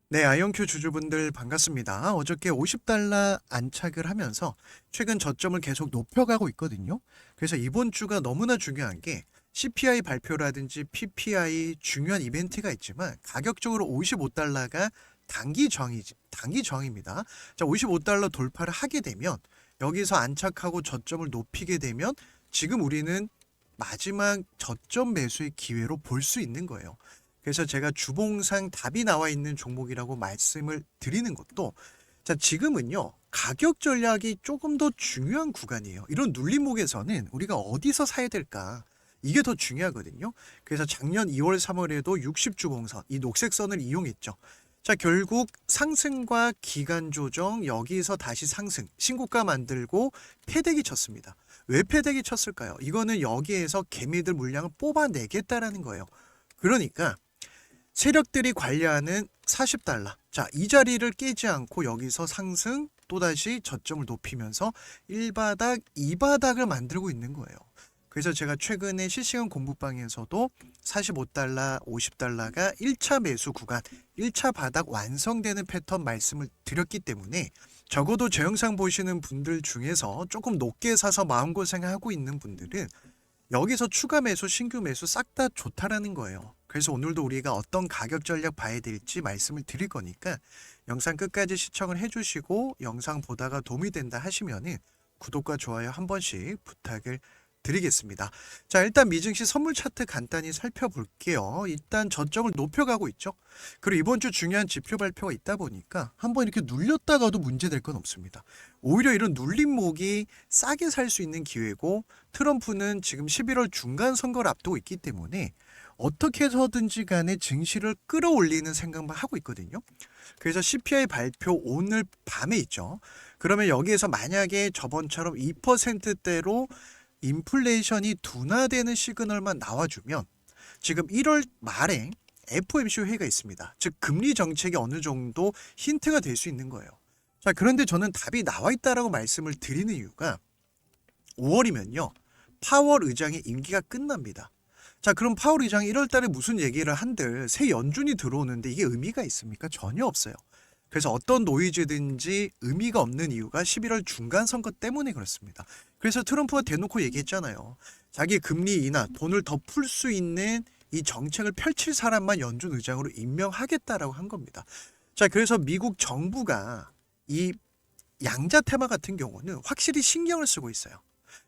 네, 아이온큐 주주분들 반갑습니다. 어저께 50달러 안착을 하면서 최근 저점을 계속 높여가고 있거든요. 그래서 이번 주가 너무나 중요한 게 CPI 발표라든지 PPI 중요한 이벤트가 있지만 가격적으로 55달러가 단기 저항입니다. 자, 55달러 돌파를 하게 되면 여기서 안착하고 저점을 높이게 되면 지금 우리는 마지막 저점 매수의 기회로 볼 수 있는 거예요. 그래서 제가 주봉상 답이 나와 있는 종목이라고 말씀을 드리는 것도 자, 지금은요. 가격 전략이 조금 더 중요한 구간이에요. 이런 눌림목에서는 우리가 어디서 사야 될까? 이게 더 중요하거든요. 그래서 작년 2월, 3월에도 60주봉선, 이 녹색 선을 이용했죠. 자, 결국 상승과 기간 조정, 여기서 다시 상승, 신고가 만들고 패대기 쳤습니다. 왜 패대기 쳤을까요? 이거는 여기에서 개미들 물량을 뽑아내겠다라는 거예요. 그러니까 세력들이 관리하는 40달러. 자, 이 자리를 깨지 않고 여기서 상승, 또다시 저점을 높이면서 1바닥, 2바닥을 만들고 있는 거예요. 그래서 제가 최근에 실시간 공부방에서도 45달러, 50달러가 1차 매수 구간, 1차 바닥 완성되는 패턴 말씀을 드렸기 때문에 적어도 제 영상 보시는 분들 중에서 조금 높게 사서 마음고생하고 있는 분들은 여기서 추가 매수, 신규 매수 싹 다 좋다라는 거예요. 그래서 오늘도 우리가 어떤 가격 전략 봐야 될지 말씀을 드릴 거니까 영상 끝까지 시청을 해주시고 영상 보다가 도움이 된다 하시면은 구독과 좋아요 한 번씩 부탁을 드리겠습니다. 자, 일단 미증시 선물 차트 간단히 살펴볼게요. 일단 저점을 높여가고 있죠. 그리고 이번 주 중요한 지표 발표가 있다 보니까 한번 이렇게 눌렸다가도 문제될 건 없습니다. 오히려 이런 눌림목이 싸게 살 수 있는 기회고 트럼프는 지금 11월 중간 선거를 앞두고 있기 때문에 어떻게 해서든지 간에 증시를 끌어올리는 생각만 하고 있거든요. 그래서 CPI 발표 오늘 밤에 있죠. 그러면 여기에서 만약에 저번처럼 2%대로 인플레이션이 둔화되는 시그널만 나와주면 지금 1월 말에 FOMC 회의가 있습니다. 즉 금리 정책이 어느 정도 힌트가 될 수 있는 거예요. 자, 그런데 저는 답이 나와 있다라고 말씀을 드리는 이유가 5월이면요. 파월 의장의 임기가 끝납니다. 자, 그럼 파월 의장이 1월 달에 무슨 얘기를 한들 새 연준이 들어오는데 이게 의미가 있습니까? 전혀 없어요. 그래서 어떤 노이즈든지 의미가 없는 이유가 11월 중간 선거 때문에 그렇습니다. 그래서 트럼프가 대놓고 얘기했잖아요. 자기 금리 인하, 돈을 더 풀 수 있는 이 정책을 펼칠 사람만 연준 의장으로 임명하겠다라고 한 겁니다. 자, 그래서 미국 정부가 이 양자 테마 같은 경우는 확실히 신경을 쓰고 있어요.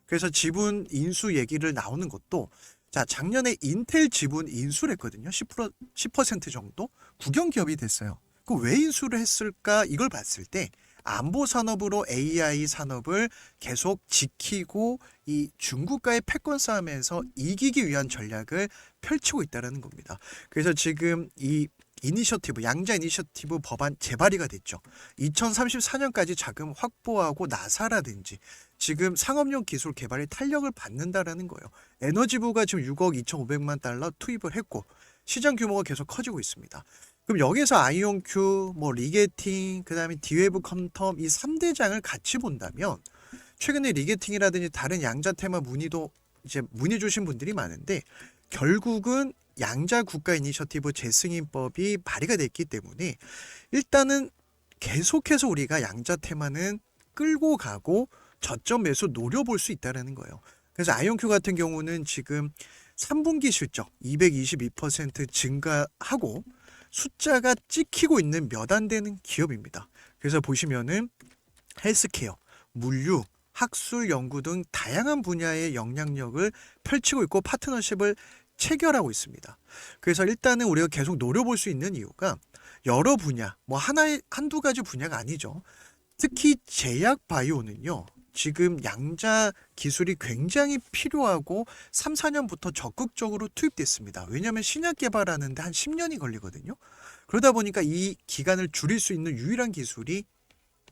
그래서 지분 인수 얘기를 나오는 것도 자, 작년에 인텔 지분 인수를 했거든요. 10% 정도 국영 기업이 됐어요. 그 왜 인수를 했을까? 이걸 봤을 때 안보 산업으로 AI 산업을 계속 지키고 이 중국과의 패권 싸움에서 이기기 위한 전략을 펼치고 있다는 겁니다. 그래서 지금 이 이니셔티브, 양자 이니셔티브 법안 재발의가 됐죠. 2034년까지 자금 확보하고 나사라든지 지금 상업용 기술 개발에 탄력을 받는다라는 거예요. 에너지부가 지금 6억 2,500만 달러 투입을 했고 시장 규모가 계속 커지고 있습니다. 그럼 여기서 아이온큐, 뭐 리게팅, 그다음에 디웨브 컴텀 이 3대장을 같이 본다면 최근에 리게팅이라든지 다른 양자 테마 문의도 이제 문의 주신 분들이 많은데 결국은 양자 국가 이니셔티브 재승인법이 발의가 됐기 때문에 일단은 계속해서 우리가 양자 테마는 끌고 가고 저점 매수 노려볼 수 있다는 거예요. 그래서 아이온큐 같은 경우는 지금 3분기 실적 222% 증가하고 숫자가 찍히고 있는 몇 안 되는 기업입니다. 그래서 보시면은 헬스케어, 물류, 학술 연구 등 다양한 분야의 영향력을 펼치고 있고 파트너십을 체결하고 있습니다. 그래서 일단은 우리가 계속 노려볼 수 있는 이유가 여러 분야, 뭐 한두 가지 분야가 아니죠. 특히 제약 바이오는요. 지금 양자 기술이 굉장히 필요하고 3, 4년부터 적극적으로 투입됐습니다. 왜냐하면 신약 개발하는데 한 10년이 걸리거든요. 그러다 보니까 이 기간을 줄일 수 있는 유일한 기술이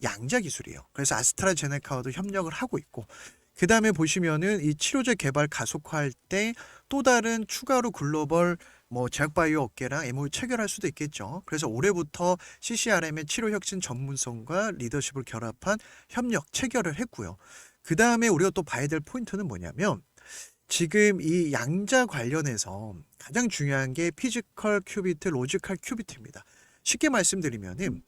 양자 기술이에요. 그래서 아스트라제네카와도 협력을 하고 있고 그 다음에 보시면은 이 치료제 개발 가속화할 때 또 다른 추가로 글로벌 뭐 제약바이오 업계랑 MOU 체결할 수도 있겠죠. 그래서 올해부터 CCRM의 치료혁신 전문성과 리더십을 결합한 협력 체결을 했고요. 그 다음에 우리가 또 봐야 될 포인트는 뭐냐면 지금 이 양자 관련해서 가장 중요한 게 피지컬 큐비트, 로지컬 큐비트입니다. 쉽게 말씀드리면은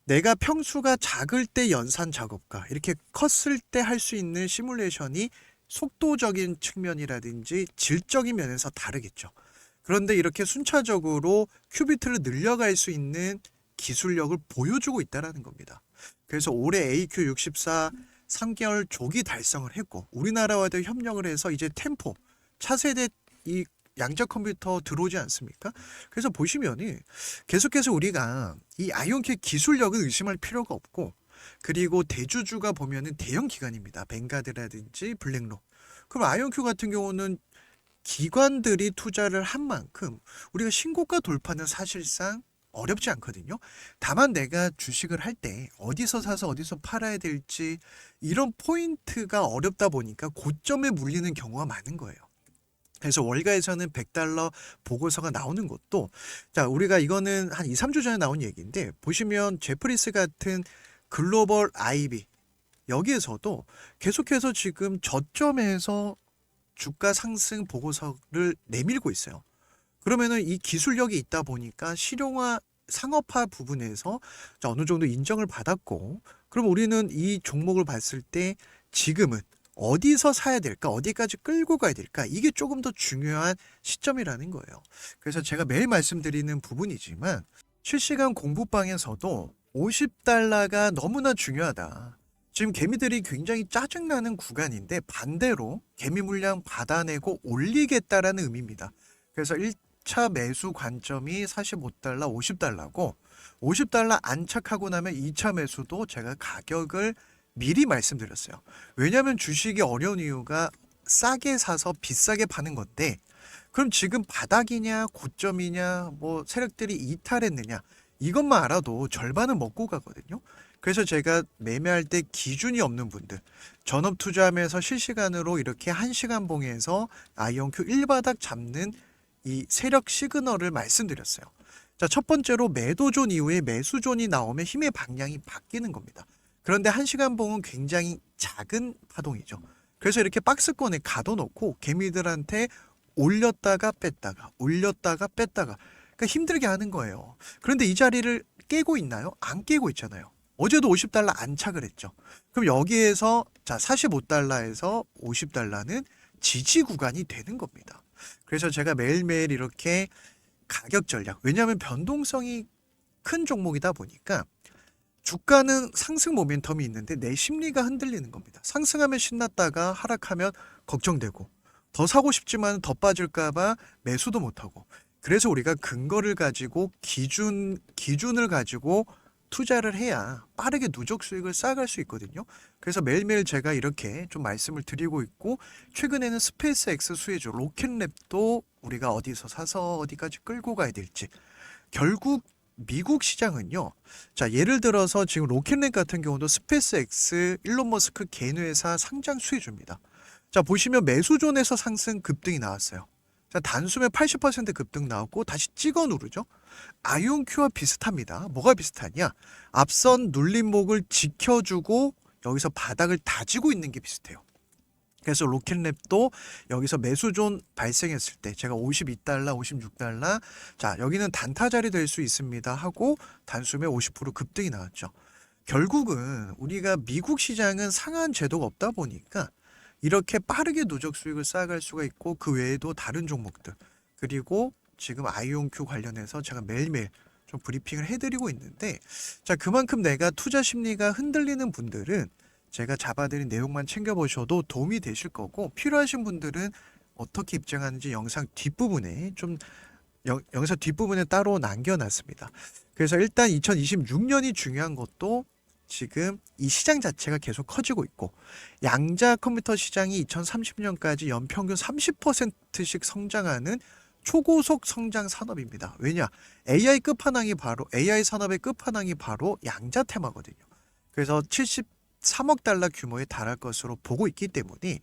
내가 평수가 작을 때 연산 작업과 이렇게 컸을 때 할 수 있는 시뮬레이션이 속도적인 측면이라든지 질적인 면에서 다르겠죠. 그런데 이렇게 순차적으로 큐비트를 늘려갈 수 있는 기술력을 보여주고 있다는 겁니다. 그래서 올해 AQ64 3개월 조기 달성을 했고 우리나라와도 협력을 해서 이제 템포 차세대 이 양자 컴퓨터 들어오지 않습니까? 그래서 보시면은 계속해서 우리가 이 아이온큐 기술력은 의심할 필요가 없고 그리고 대주주가 보면은 대형 기관입니다. 뱅가드라든지 블랙록. 그럼 아이온큐 같은 경우는 기관들이 투자를 한 만큼 우리가 신고가 돌파는 사실상 어렵지 않거든요. 다만 내가 주식을 할 때 어디서 사서 어디서 팔아야 될지 이런 포인트가 어렵다 보니까 고점에 물리는 경우가 많은 거예요. 그래서 월가에서는 100달러 보고서가 나오는 것도 자 우리가 이거는 한 2, 3주 전에 나온 얘기인데 보시면 제프리스 같은 글로벌 IB 여기에서도 계속해서 지금 저점에서 주가 상승 보고서를 내밀고 있어요. 그러면은 이 기술력이 있다 보니까 실용화 상업화 부분에서 어느 정도 인정을 받았고 그럼 우리는 이 종목을 봤을 때 지금은 어디서 사야 될까? 어디까지 끌고 가야 될까? 이게 조금 더 중요한 시점이라는 거예요. 그래서 제가 매일 말씀드리는 부분이지만 실시간 공부방에서도 50달러가 너무나 중요하다. 지금 개미들이 굉장히 짜증나는 구간인데 반대로 개미 물량 받아내고 올리겠다라는 의미입니다. 그래서 1차 매수 관점이 45달러, 50달러고 50달러 안착하고 나면 2차 매수도 제가 가격을 미리 말씀드렸어요. 왜냐하면 주식이 어려운 이유가 싸게 사서 비싸게 파는 건데 그럼 지금 바닥이냐 고점이냐 뭐 세력들이 이탈했느냐 이것만 알아도 절반은 먹고 가거든요. 그래서 제가 매매할 때 기준이 없는 분들 전업 투자하면서 실시간으로 이렇게 1시간 봉에서 아이온큐 1바닥 잡는 이 세력 시그널을 말씀드렸어요. 자, 첫 번째로 매도존 이후에 매수존이 나오면 힘의 방향이 바뀌는 겁니다. 그런데 1시간 봉은 굉장히 작은 파동이죠. 그래서 이렇게 박스권에 가둬놓고 개미들한테 올렸다가 뺐다가 올렸다가 뺐다가 그러니까 힘들게 하는 거예요. 그런데 이 자리를 깨고 있나요? 안 깨고 있잖아요. 어제도 50달러 안착을 했죠. 그럼 여기에서 자 45달러에서 50달러는 지지 구간이 되는 겁니다. 그래서 제가 매일매일 이렇게 가격 전략 왜냐하면 변동성이 큰 종목이다 보니까 주가는 상승 모멘텀이 있는데 내 심리가 흔들리는 겁니다. 상승하면 신났다가 하락하면 걱정되고 더 사고 싶지만 더 빠질까봐 매수도 못하고 그래서 우리가 근거를 가지고 기준을 가지고 투자를 해야 빠르게 누적 수익을 쌓아갈 수 있거든요. 그래서 매일매일 제가 이렇게 좀 말씀을 드리고 있고 최근에는 스페이스 X 수혜주 로켓랩도 우리가 어디서 사서 어디까지 끌고 가야 될지 결국 미국 시장은요. 자, 예를 들어서 지금 로켓랩 같은 경우도 스페이스 X 일론 머스크 개인회사 상장 수혜주입니다. 자, 보시면 매수존에서 상승 급등이 나왔어요. 자, 단숨에 80% 급등 나왔고 다시 찍어 누르죠. 아이온큐와 비슷합니다. 뭐가 비슷하냐? 앞선 눌림목을 지켜주고 여기서 바닥을 다지고 있는 게 비슷해요. 그래서 로켓랩도 여기서 매수존 발생했을 때 제가 52달러, 56달러 자 여기는 단타 자리 될 수 있습니다 하고 단숨에 50% 급등이 나왔죠. 결국은 우리가 미국 시장은 상한 제도가 없다 보니까 이렇게 빠르게 누적 수익을 쌓아갈 수가 있고 그 외에도 다른 종목들 그리고 지금 아이온큐 관련해서 제가 매일매일 좀 브리핑을 해드리고 있는데 자 그만큼 내가 투자 심리가 흔들리는 분들은 제가 잡아드린 내용만 챙겨보셔도 도움이 되실 거고 필요하신 분들은 어떻게 입장하는지 영상 뒷부분에 좀 영상 뒷부분에 따로 남겨놨습니다. 그래서 일단 2026년이 중요한 것도 지금 이 시장 자체가 계속 커지고 있고 양자 컴퓨터 시장이 2030년까지 연평균 30%씩 성장하는 초고속 성장 산업입니다. 왜냐? AI 끝판왕이 바로 AI 산업의 끝판왕이 바로 양자 테마거든요. 그래서 73억 달러 규모에 달할 것으로 보고 있기 때문에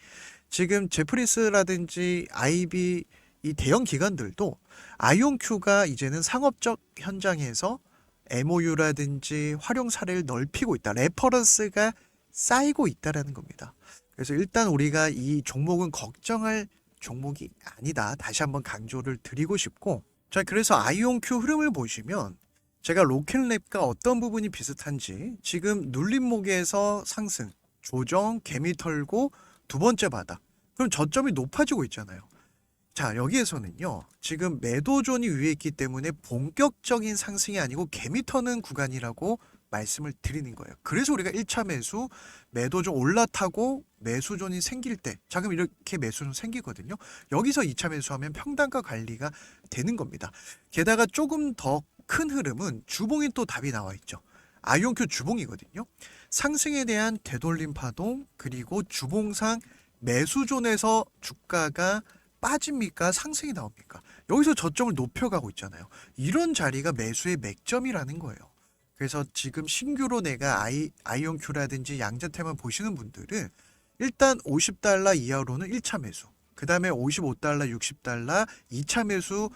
지금 제프리스라든지 IB 이 대형 기관들도 아이온큐가 이제는 상업적 현장에서 MOU라든지 활용 사례를 넓히고 있다. 레퍼런스가 쌓이고 있다라는 겁니다. 그래서 일단 우리가 이 종목은 걱정할 종목이 아니다. 다시 한번 강조를 드리고 싶고 자 그래서 아이온큐 흐름을 보시면 제가 로켓랩과 어떤 부분이 비슷한지 지금 눌림목에서 상승, 조정, 개미 털고 두 번째 바닥. 그럼 저점이 높아지고 있잖아요. 자, 여기에서는요. 지금 매도존이 위에 있기 때문에 본격적인 상승이 아니고 개미 터는 구간이라고 말씀을 드리는 거예요. 그래서 우리가 1차 매수, 매도존 올라타고 매수존이 생길 때, 자 그럼 이렇게 매수존 생기거든요. 여기서 2차 매수하면 평단가 관리가 되는 겁니다. 게다가 조금 더 큰 흐름은 주봉이 또 답이 나와 있죠. 아이온큐 주봉이거든요. 상승에 대한 되돌림 파동, 그리고 주봉상 매수존에서 주가가 빠집니까? 상승이 나옵니까? 여기서 저점을 높여가고 있잖아요. 이런 자리가 매수의 맥점이라는 거예요. 그래서 지금 신규로 내가 아이온큐라든지 양자태만 보시는 분들은 일단 50달러 이하로는 1차 매수, 그 다음에 55달러, 60달러 2차 매수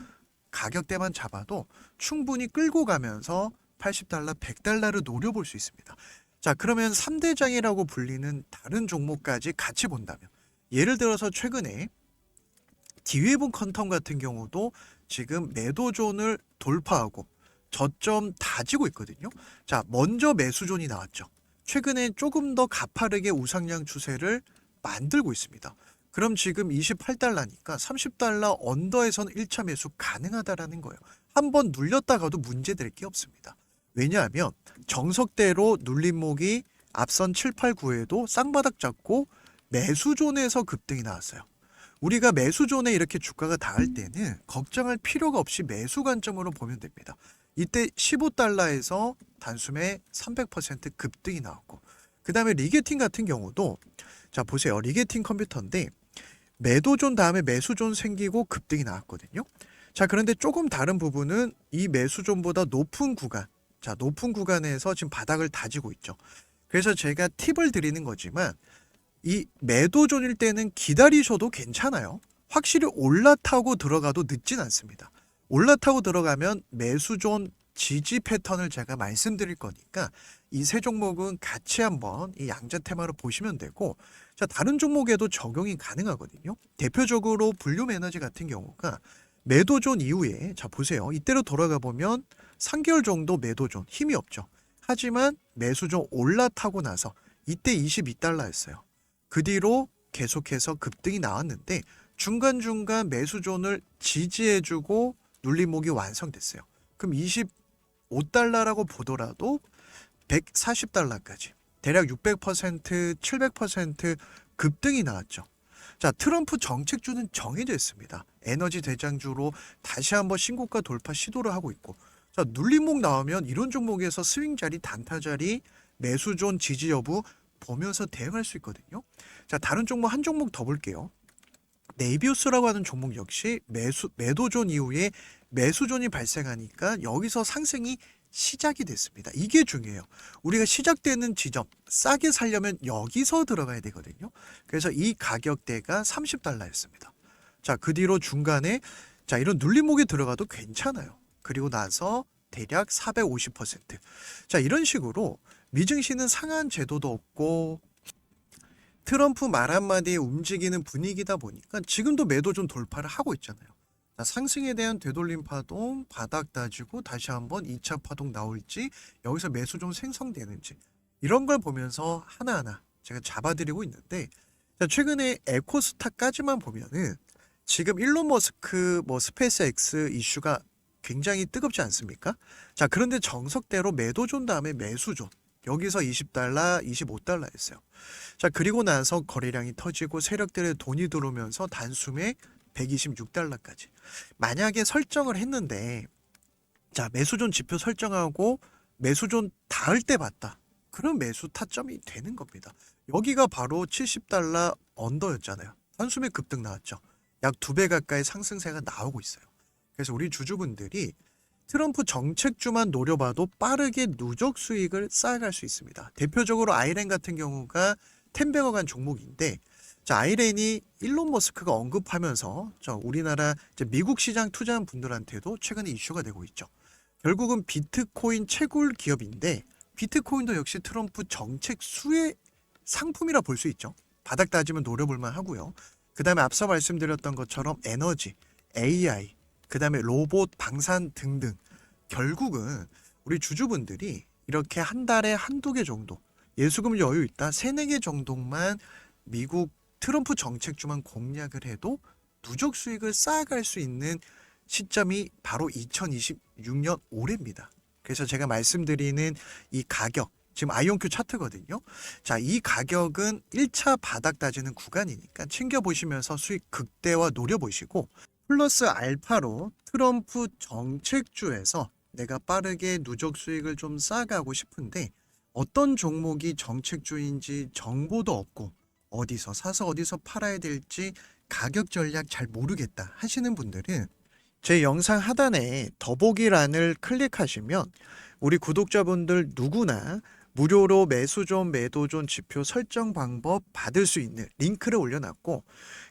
가격대만 잡아도 충분히 끌고 가면서 80달러, 100달러를 노려볼 수 있습니다. 자, 그러면 3대장이라고 불리는 다른 종목까지 같이 본다면, 예를 들어서 최근에 디웨이븐 퀀텀 같은 경우도 지금 매도존을 돌파하고 저점 다지고 있거든요. 자, 먼저 매수존이 나왔죠. 최근에 조금 더 가파르게 우상향 추세를 만들고 있습니다. 그럼 지금 28달러니까 30달러 언더에서는 1차 매수 가능하다라는 거예요. 한번 눌렸다가도 문제될 게 없습니다. 왜냐하면 정석대로 눌림목이 앞선 7, 8, 9에도 쌍바닥 잡고 매수존에서 급등이 나왔어요. 우리가 매수존에 이렇게 주가가 닿을 때는 걱정할 필요가 없이 매수 관점으로 보면 됩니다. 이때 15달러에서 단숨에 300% 급등이 나왔고, 그 다음에 리게팅 같은 경우도 자 보세요. 리게팅 컴퓨터인데 매도존 다음에 매수존 생기고 급등이 나왔거든요. 자, 그런데 조금 다른 부분은 이 매수존보다 높은 구간, 자 높은 구간에서 지금 바닥을 다지고 있죠. 그래서 제가 팁을 드리는 거지만 이 매도존일 때는 기다리셔도 괜찮아요. 확실히 올라타고 들어가도 늦진 않습니다. 올라타고 들어가면 매수존 지지 패턴을 제가 말씀드릴 거니까 이 세 종목은 같이 한번 이 양자 테마로 보시면 되고, 자 다른 종목에도 적용이 가능하거든요. 대표적으로 볼륨 에너지 같은 경우가 매도존 이후에 자 보세요. 이때로 돌아가 보면 3개월 정도 매도존 힘이 없죠. 하지만 매수존 올라타고 나서 이때 22달러였어요. 그 뒤로 계속해서 급등이 나왔는데 중간중간 매수존을 지지해주고 눌림목이 완성됐어요. 그럼 25달러라고 보더라도 140달러까지 대략 600%, 700% 급등이 나왔죠. 자, 트럼프 정책주는 정해져 있습니다. 에너지 대장주로 다시 한번 신고가 돌파 시도를 하고 있고, 자 눌림목 나오면 이런 종목에서 스윙 자리, 단타 자리, 매수존 지지 여부 보면서 대응할 수 있거든요. 자, 다른 종목 한 종목 더 볼게요. 네이비우스라고 하는 종목 역시 매도존 이후에 매수존이 발생하니까 여기서 상승이 시작이 됐습니다. 이게 중요해요. 우리가 시작되는 지점 싸게 살려면 여기서 들어가야 되거든요. 그래서 이 가격대가 30달러였습니다. 자, 그 뒤로 중간에 자 이런 눌림목이 들어가도 괜찮아요. 그리고 나서 대략 450%. 자, 이런 식으로 미증시는 상한 제도도 없고 트럼프 말 한마디에 움직이는 분위기다 보니까 지금도 매도존 돌파를 하고 있잖아요. 자, 상승에 대한 되돌림 파동, 바닥 다지고 다시 한번 2차 파동 나올지, 여기서 매수존 생성되는지 이런 걸 보면서 하나하나 제가 잡아드리고 있는데, 자, 최근에 에코스타까지만 보면은 지금 일론 머스크 스페이스 X 이슈가 굉장히 뜨겁지 않습니까? 자, 그런데 정석대로 매도존 다음에 매수존 여기서 20달러, 25달러였어요. 자, 그리고 나서 거래량이 터지고 세력들의 돈이 들어오면서 단숨에 126달러까지. 만약에 설정을 했는데 자, 매수존 지표 설정하고 매수존 닿을 때 봤다. 그럼 매수 타점이 되는 겁니다. 여기가 바로 70달러 언더였잖아요. 단숨에 급등 나왔죠. 약 2배 가까이 상승세가 나오고 있어요. 그래서 우리 주주분들이 트럼프 정책주만 노려봐도 빠르게 누적 수익을 쌓아갈 수 있습니다. 대표적으로 아이렌 같은 경우가 10백억 종목인데, 자, 아이렌이 일론 머스크가 언급하면서 우리나라 미국 시장 투자한 분들한테도 최근에 이슈가 되고 있죠. 결국은 비트코인 채굴 기업인데 비트코인도 역시 트럼프 정책 수혜 상품이라 볼 수 있죠. 바닥 따지면 노려볼만 하고요. 그 다음에 앞서 말씀드렸던 것처럼 에너지, AI, 그 다음에 로봇, 방산 등등 결국은 우리 주주분들이 이렇게 한 달에 한두 개 정도 예수금 여유 있다 3-4개 정도만 미국 트럼프 정책주만 공략을 해도 누적 수익을 쌓아갈 수 있는 시점이 바로 2026년 올해입니다. 그래서 제가 말씀드리는 이 가격, 지금 아이온큐 차트거든요. 자, 이 가격은 1차 바닥 다지는 구간이니까 챙겨보시면서 수익 극대화 노려보시고, 플러스 알파로 트럼프 정책주에서 내가 빠르게 누적 수익을 좀 쌓아가고 싶은데 어떤 종목이 정책주인지 정보도 없고 어디서 사서 어디서 팔아야 될지 가격 전략 잘 모르겠다 하시는 분들은 제 영상 하단에 더보기란을 클릭하시면 우리 구독자분들 누구나 무료로 매수존, 매도존 지표 설정 방법 받을 수 있는 링크를 올려놨고,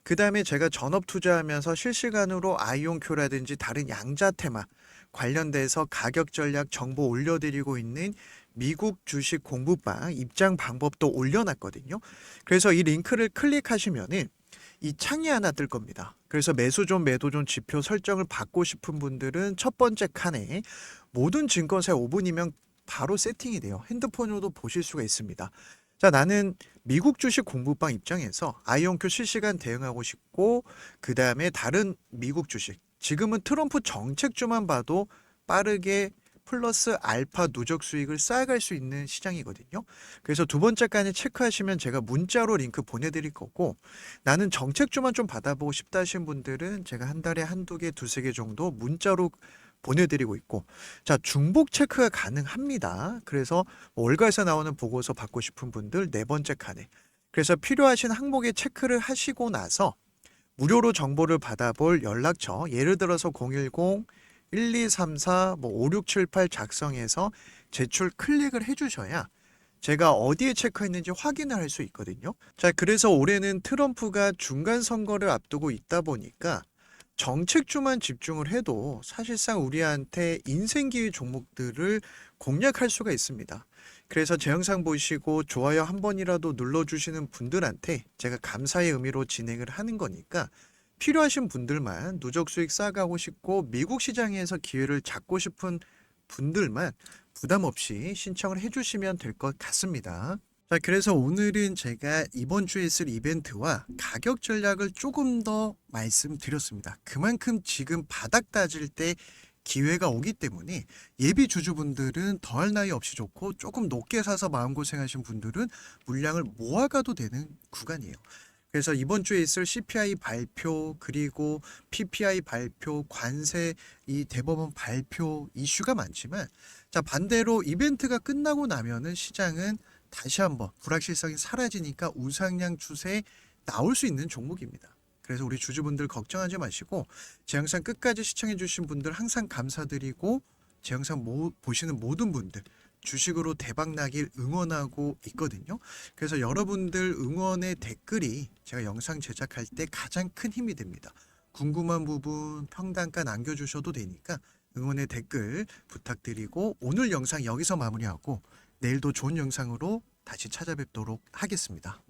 그 다음에 제가 전업 투자하면서 실시간으로 아이온큐라든지 다른 양자 테마 관련돼서 가격 전략 정보 올려드리고 있는 미국 주식 공부방 입장 방법도 올려놨거든요. 그래서 이 링크를 클릭하시면은 이 창이 하나 뜰 겁니다. 그래서 매수존, 매도존 지표 설정을 받고 싶은 분들은 첫 번째 칸에 모든 증권사의 5분이면 바로 세팅이 돼요. 핸드폰으로도 보실 수가 있습니다. 자, 나는 미국 주식 공부방 입장에서 아이온큐 실시간 대응하고 싶고, 그 다음에 다른 미국 주식, 지금은 트럼프 정책주만 봐도 빠르게 플러스 알파 누적 수익을 쌓아갈 수 있는 시장이거든요. 그래서 두 번째 칸에 체크하시면 제가 문자로 링크 보내드릴 거고, 나는 정책주만 좀 받아보고 싶다 하신 분들은 제가 한 달에 한두 개, 두세 개 정도 문자로 보내드리고 있고, 자, 중복 체크가 가능합니다. 그래서 월가에서 나오는 보고서 받고 싶은 분들 네 번째 칸에, 그래서 필요하신 항목에 체크를 하시고 나서 무료로 정보를 받아볼 연락처, 예를 들어서 010 1234 5678 작성해서 제출 클릭을 해주셔야 제가 어디에 체크했는지 확인을 할 수 있거든요. 자, 그래서 올해는 트럼프가 중간 선거를 앞두고 있다 보니까 정책주만 집중을 해도 사실상 우리한테 인생기회 종목들을 공략할 수가 있습니다. 그래서 제 영상 보시고 좋아요 한 번이라도 눌러주시는 분들한테 제가 감사의 의미로 진행을 하는 거니까, 필요하신 분들만 누적 수익 쌓아가고 싶고 미국 시장에서 기회를 잡고 싶은 분들만 부담 없이 신청을 해주시면 될 것 같습니다. 자, 그래서 오늘은 제가 이번 주에 있을 이벤트와 가격 전략을 조금 더 말씀드렸습니다. 그만큼 지금 바닥 다질 때 기회가 오기 때문에 예비 주주분들은 더할 나위 없이 좋고, 조금 높게 사서 마음고생하신 분들은 물량을 모아가도 되는 구간이에요. 그래서 이번 주에 있을 CPI 발표, 그리고 PPI 발표, 관세 이 대법원 발표 이슈가 많지만, 자, 반대로 이벤트가 끝나고 나면은 시장은 다시 한번 불확실성이 사라지니까 우상향 추세에 나올 수 있는 종목입니다. 그래서 우리 주주분들 걱정하지 마시고 제 영상 끝까지 시청해 주신 분들 항상 감사드리고, 제 영상 보시는 모든 분들 주식으로 대박 나길 응원하고 있거든요. 그래서 여러분들 응원의 댓글이 제가 영상 제작할 때 가장 큰 힘이 됩니다. 궁금한 부분 평단가 남겨주셔도 되니까 응원의 댓글 부탁드리고, 오늘 영상 여기서 마무리하고 내일도 좋은 영상으로 다시 찾아뵙도록 하겠습니다.